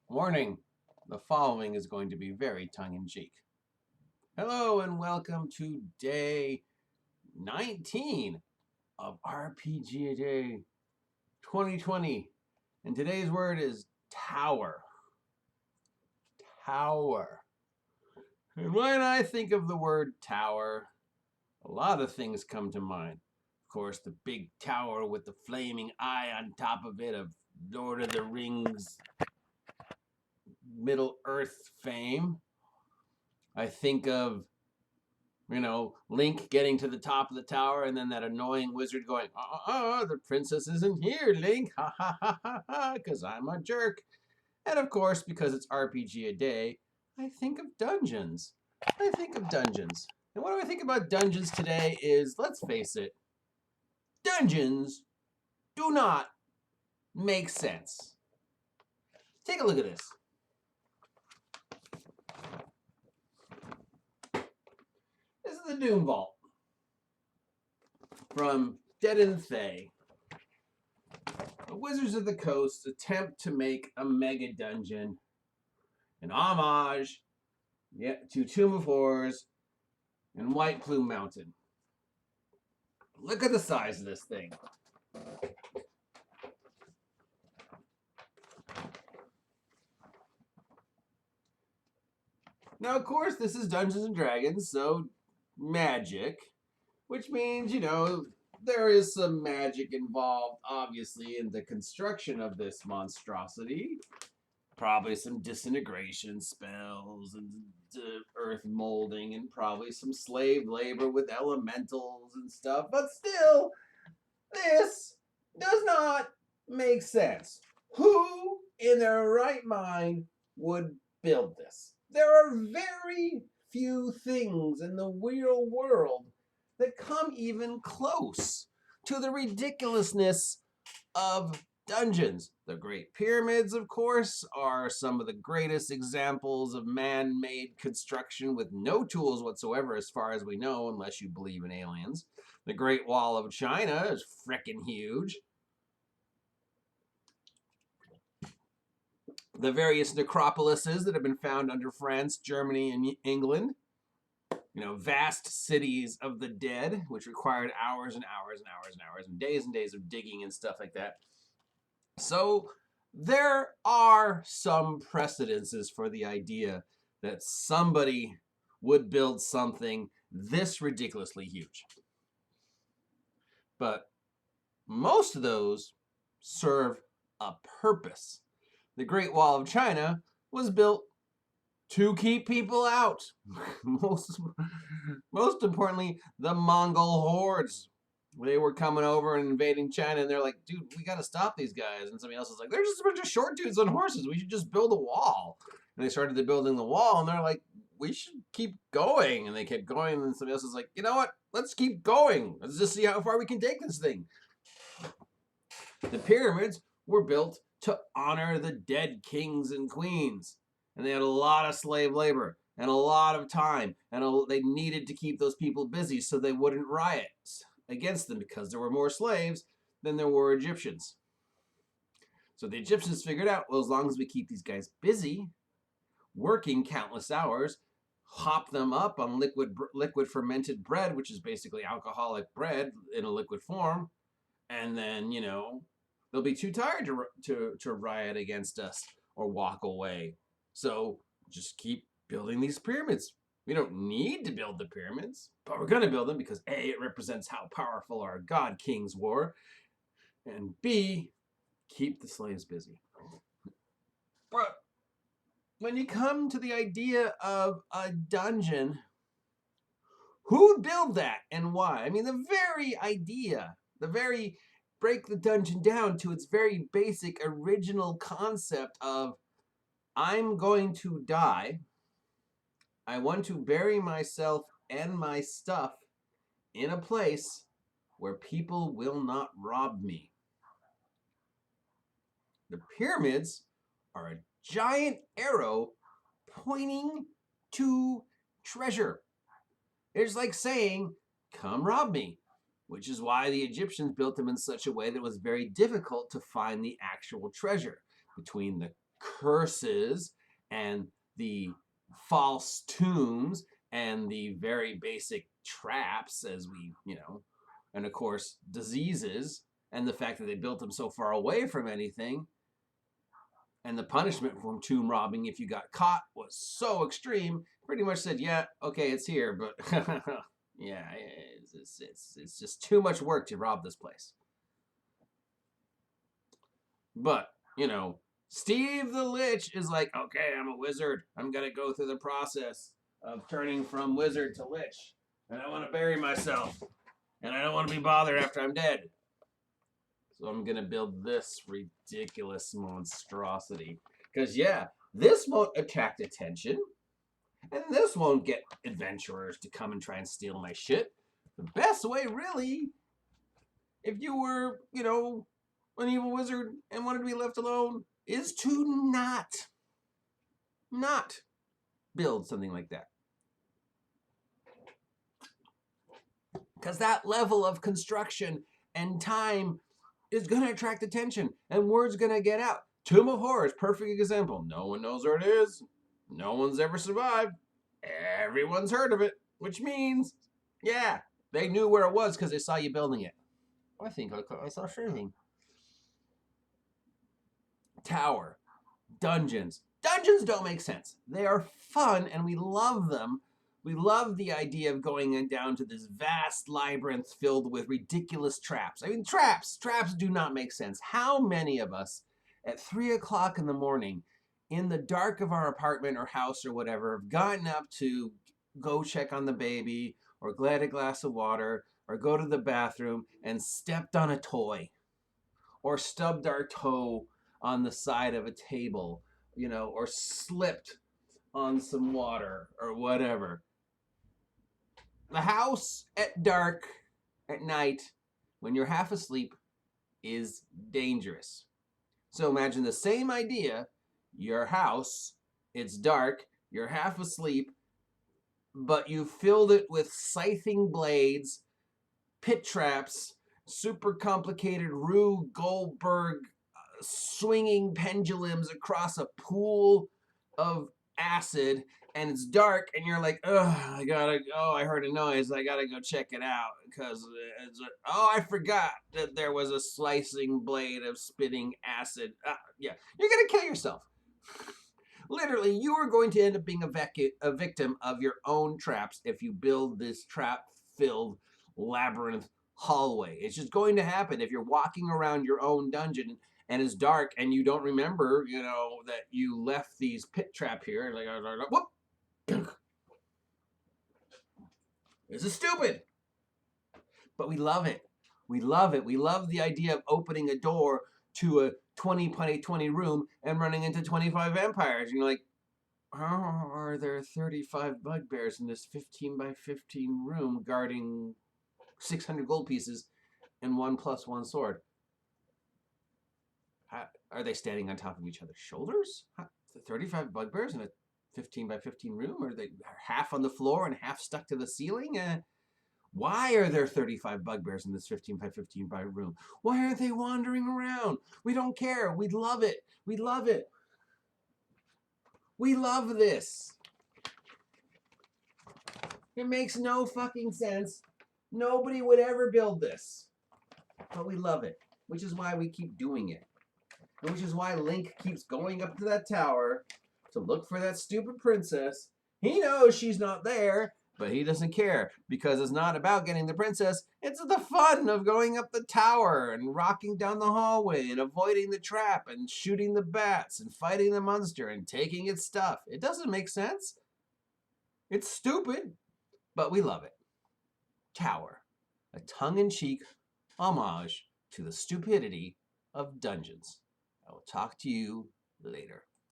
Warning, the following is going to be very tongue-in-cheek. Hello and welcome to day 19 of RPG Day 2020. And today's word is tower. Tower. And when I think of the word tower, a lot of things come to mind. Of course, the big tower with the flaming eye on top of it of Lord of the Rings Middle Earth fame. I think of Link getting to the top of the tower and then that annoying wizard going, the princess isn't here, Link, ha ha ha ha ha, because I'm a jerk. And of course, because it's RPG a day, I think of dungeons. And what do I think about dungeons today is, let's face it, dungeons do not make sense. Take a look at this. This is the Doom Vault from Dead and Thay. The Wizards of the Coast attempt to make a mega dungeon, an homage to Tomb of Horrors and White Plume Mountain. Look at the size of this thing. Now, of course, this is Dungeons and Dragons, so magic, which means, there is some magic involved, obviously, in the construction of this monstrosity. Probably some disintegration spells and earth molding and probably some slave labor with elementals and stuff. But still, this does not make sense. Who in their right mind would build this? There are very few things in the real world that come even close to the ridiculousness of dungeons. The Great Pyramids, of course, are some of the greatest examples of man-made construction with no tools whatsoever as far as we know, unless you believe in aliens. The Great Wall of China is frickin' huge. The various necropolises that have been found under France, Germany, and England. Vast cities of the dead, which required hours and hours and hours and hours and days of digging and stuff like that. So there are some precedences for the idea that somebody would build something this ridiculously huge. But most of those serve a purpose. The Great Wall of China was built to keep people out. most importantly, the Mongol hordes. They were coming over and invading China, and they're like, dude, we got to stop these guys. And somebody else is like, they're just a bunch of short dudes on horses. We should just build a wall. And they started building the wall, and they're like, we should keep going. And they kept going, and somebody else is like, you know what? Let's keep going. Let's just see how far we can take this thing. The pyramids were built to honor the dead kings and queens. And they had a lot of slave labor and a lot of time. And they needed to keep those people busy so they wouldn't riot against them because there were more slaves than there were Egyptians. So the Egyptians figured out, well, as long as we keep these guys busy, working countless hours, hop them up on liquid fermented bread, which is basically alcoholic bread in a liquid form, and then, they'll be too tired to riot against us or walk away. So just keep building these pyramids. We don't need to build the pyramids, but we're going to build them because A, it represents how powerful our god kings were, and B, keep the slaves busy. But when you come to the idea of a dungeon, who'd build that and why? I mean, the very idea, break the dungeon down to its very basic original concept of, I'm going to die. I want to bury myself and my stuff in a place where people will not rob me. The pyramids are a giant arrow pointing to treasure. It's like saying, come rob me, which is why the Egyptians built them in such a way that it was very difficult to find the actual treasure. Between the curses and the false tombs and the very basic traps, as we, and of course, diseases, and the fact that they built them so far away from anything, and the punishment from tomb robbing if you got caught was so extreme, pretty much said, yeah, okay, it's here, but yeah, it's just too much work to rob this place. But, Steve the Lich is like, okay, I'm a wizard. I'm going to go through the process of turning from wizard to lich. And I want to bury myself. And I don't want to be bothered after I'm dead. So I'm going to build this ridiculous monstrosity. Because, yeah, this won't attract attention. And this won't get adventurers to come and try and steal my shit. The best way, really, if you were, an evil wizard and wanted to be left alone, is to not build something like that. Because that level of construction and time is going to attract attention, and word's going to get out. Tomb of Horrors, perfect example. No one knows where it is. No one's ever survived. Everyone's heard of it, which means, yeah, they knew where it was because they saw you building it. I think I saw shrinking. Tower, dungeons. Dungeons don't make sense. They are fun and we love them. We love the idea of going down to this vast labyrinth filled with ridiculous traps. I mean, traps do not make sense. How many of us at 3 o'clock in the morning in the dark of our apartment or house or whatever have gotten up to go check on the baby or get a glass of water or go to the bathroom and stepped on a toy or stubbed our toe on the side of a table, or slipped on some water or whatever. The house at dark at night when you're half asleep is dangerous. So imagine the same idea, your house, it's dark, you're half asleep, but you filled it with scything blades, pit traps, super complicated Rube Goldberg swinging pendulums across a pool of acid, and it's dark, and you're like, I heard a noise, I gotta go check it out, because I forgot that there was a slicing blade of spitting acid. Yeah, you're gonna kill yourself. Literally, you are going to end up being a victim of your own traps if you build this trap-filled labyrinth hallway. It's just going to happen if you're walking around your own dungeon and it's dark and you don't remember, that you left these pit trap here. Like, whoop. This is stupid. But we love it. We love it. We love the idea of opening a door to a 20 by 20 room and running into 25 vampires. And you're like, how are there 35 bugbears in this 15 by 15 room guarding 600 gold pieces and 1+1 sword? Are they standing on top of each other's shoulders? 35 bugbears in a 15 by 15 room? Are they half on the floor and half stuck to the ceiling? Why are there 35 bugbears in this 15 by 15 by room? Why aren't they wandering around? We don't care. We love it. We love it. We love this. It makes no fucking sense. Nobody would ever build this. But we love it, which is why we keep doing it. And which is why Link keeps going up to that tower to look for that stupid princess. He knows she's not there, but he doesn't care because it's not about getting the princess. It's the fun of going up the tower and rocking down the hallway and avoiding the trap and shooting the bats and fighting the monster and taking its stuff. It doesn't make sense. It's stupid, but we love it. Tower, a tongue-in-cheek homage to the stupidity of dungeons. I will talk to you later.